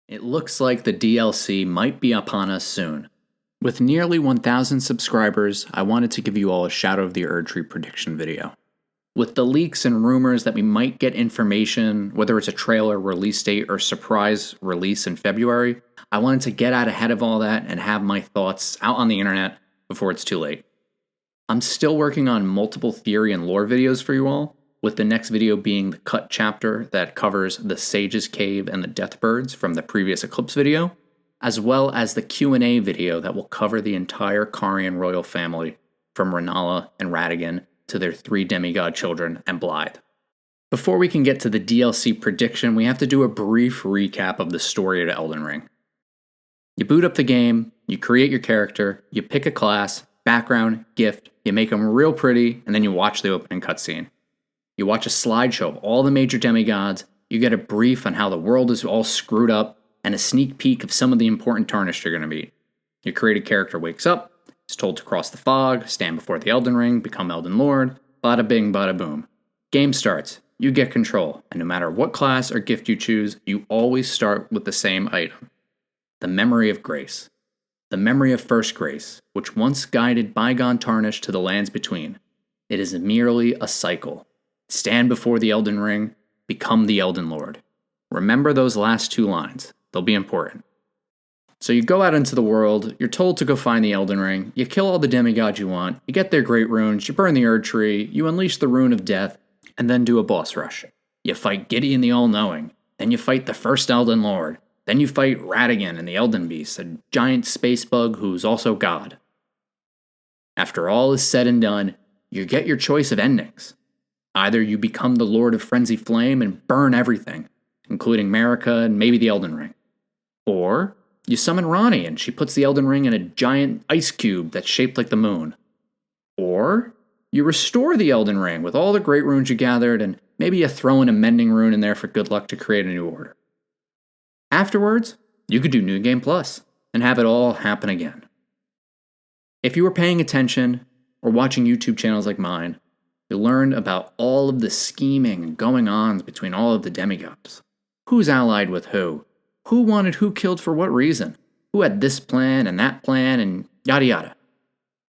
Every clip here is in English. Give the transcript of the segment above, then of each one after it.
It looks like the DLC might be upon us soon. With nearly 1,000 subscribers, I wanted to give you all a Shadow of the Erdtree prediction video. With the leaks and rumors that we might get information, whether it's a trailer, release date, or surprise release in February, I wanted to get out ahead of all that and have my thoughts out on the internet before it's too late. I'm still working on multiple theory and lore videos for you all, with the next video being the cut chapter that covers the Sage's Cave and the Deathbirds from the previous Eclipse video, as well as the Q&A video that will cover the entire Carian royal family, from Rennala and Radagon to their 3 demigod children and Blythe. Before we can get to the DLC prediction, we have to do a brief recap of the story of Elden Ring. You boot up the game, you create your character, you pick a class, background, gift, you make them real pretty, and then you watch the opening cutscene. You watch a slideshow of all the major demigods, you get a brief on how the world is all screwed up, and a sneak peek of some of the important Tarnished you're going to meet. Your created character wakes up, is told to cross the fog, stand before the Elden Ring, become Elden Lord, bada bing bada boom. Game starts, you get control, and no matter what class or gift you choose, you always start with the same item. The Memory of Grace. The memory of first grace, which once guided bygone Tarnished to the lands between. It is merely a cycle. Stand before the Elden Ring, become the Elden Lord. Remember those last 2 lines. They'll be important. So you go out into the world, you're told to go find the Elden Ring, you kill all the demigods you want, you get their great runes, you burn the Erdtree, you unleash the Rune of Death, and then do a boss rush. You fight Gideon the All-Knowing, then you fight the first Elden Lord, then you fight Radagon and the Elden Beast, a giant space bug who's also God. After all is said and done, you get your choice of endings. Either you become the Lord of Frenzy Flame and burn everything, including Marika and maybe the Elden Ring. Or you summon Ranni and she puts the Elden Ring in a giant ice cube that's shaped like the moon. Or you restore the Elden Ring with all the great runes you gathered and maybe you throw in a mending rune in there for good luck to create a new order. Afterwards, you could do New Game Plus and have it all happen again. If you were paying attention or watching YouTube channels like mine, you learned about all of the scheming and going-ons between all of the demigods. Who's allied with who wanted who killed for what reason, who had this plan and yada yada.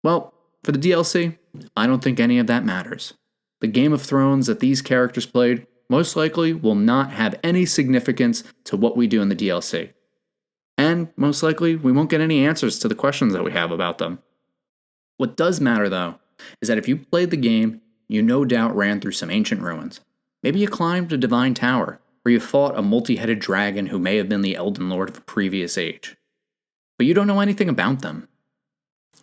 Well, for the DLC, I don't think any of that matters. The Game of Thrones that these characters played most likely will not have any significance to what we do in the DLC. And most likely, we won't get any answers to the questions that we have about them. What does matter, though, is that if you played the game, you no doubt ran through some ancient ruins. Maybe you climbed a divine tower, or you fought a multi-headed dragon who may have been the Elden Lord of a previous age. But you don't know anything about them.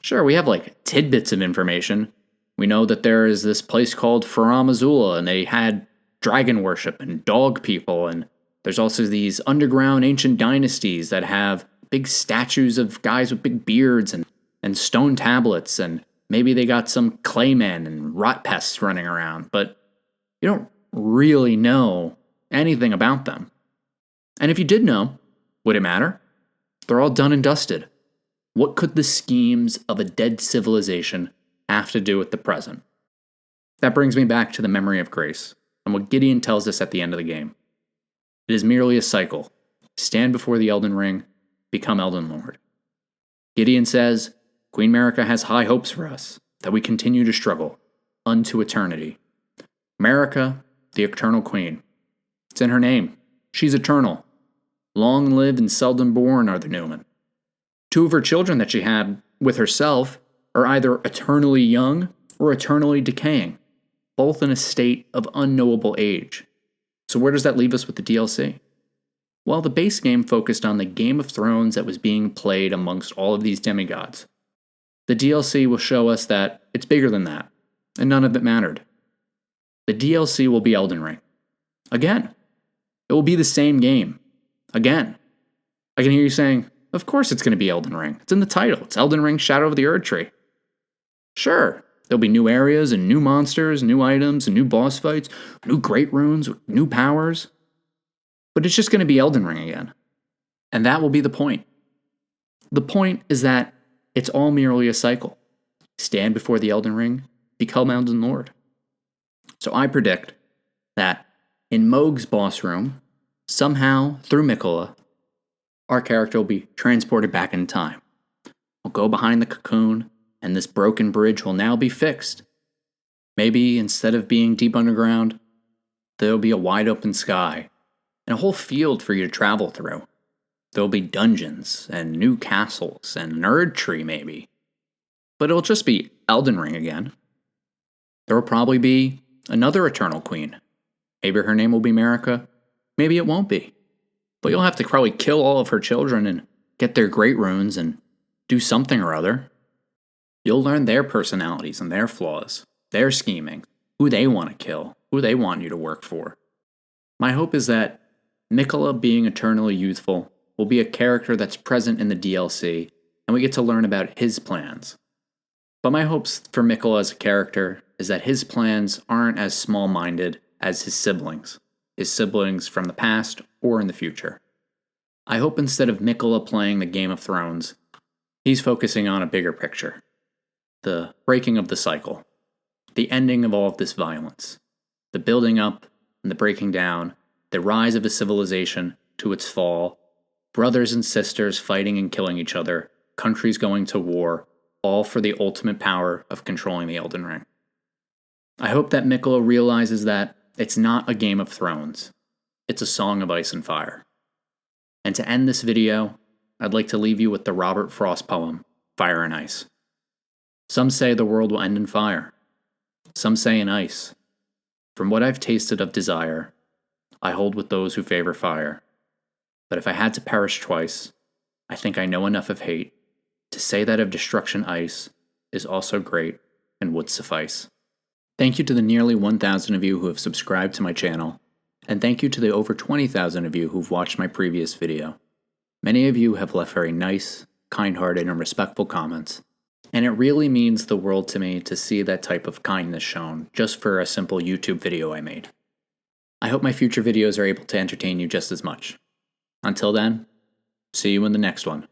Sure, we have tidbits of information. We know that there is this place called Farum Azula, and they had dragon worship and dog people, and there's also these underground ancient dynasties that have big statues of guys with big beards and stone tablets, and maybe they got some claymen and rot pests running around, but you don't really know anything about them. And if you did know, would it matter? They're all done and dusted. What could the schemes of a dead civilization have to do with the present? That brings me back to the Memory of Grace, and what Gideon tells us at the end of the game. It is merely a cycle. Stand before the Elden Ring, become Elden Lord. Gideon says, Queen Marika has high hopes for us, that we continue to struggle, unto eternity. Marika, the Eternal Queen. It's in her name. She's eternal. Long lived and seldom born are the Newman. 2 of her children that she had with herself are either eternally young or eternally decaying, both in a state of unknowable age. So where does that leave us with the DLC? Well, the base game focused on the Game of Thrones that was being played amongst all of these demigods. The DLC will show us that it's bigger than that, and none of it mattered. The DLC will be Elden Ring. Again. It will be the same game. Again. I can hear you saying, of course it's going to be Elden Ring. It's in the title. It's Elden Ring Shadow of the Erdtree. Sure, there'll be new areas and new monsters, new items and new boss fights, new great runes, new powers. But it's just going to be Elden Ring again. And that will be the point. The point is that it's all merely a cycle. Stand before the Elden Ring, become Elden Lord. So I predict that in Mohg's boss room, somehow through Miquella, Our character will be transported back in time. We'll go behind the cocoon, and this broken bridge will now be fixed. Maybe instead of being deep underground, there'll be a wide open sky and a whole field for you to travel through. There'll be dungeons and new castles and an Erdtree maybe. But it'll just be Elden Ring again. There will probably be another Eternal Queen. Maybe her name will be Marika, maybe it won't be. But you'll have to probably kill all of her children and get their great runes and do something or other. You'll learn their personalities and their flaws, their scheming, who they want to kill, who they want you to work for. My hope is that Miquella, being eternally youthful, will be a character that's present in the DLC, and we get to learn about his plans. But my hopes for Miquella as a character is that his plans aren't as small-minded as his siblings from the past or in the future. I hope instead of Miquella playing the Game of Thrones, he's focusing on a bigger picture. The breaking of the cycle. The ending of all of this violence. The building up and the breaking down. The rise of a civilization to its fall. Brothers and sisters fighting and killing each other. Countries going to war. All for the ultimate power of controlling the Elden Ring. I hope that Miquella realizes that it's not a Game of Thrones. It's a Song of Ice and Fire. And to end this video, I'd like to leave you with the Robert Frost poem, Fire and Ice. Some say the world will end in fire. Some say in ice. From what I've tasted of desire, I hold with those who favor fire. But if I had to perish twice, I think I know enough of hate to say that of destruction ice is also great and would suffice. Thank you to the nearly 1,000 of you who have subscribed to my channel, and thank you to the over 20,000 of you who've watched my previous video. Many of you have left very nice, kind-hearted, and respectful comments, and it really means the world to me to see that type of kindness shown just for a simple YouTube video I made. I hope my future videos are able to entertain you just as much. Until then, see you in the next one.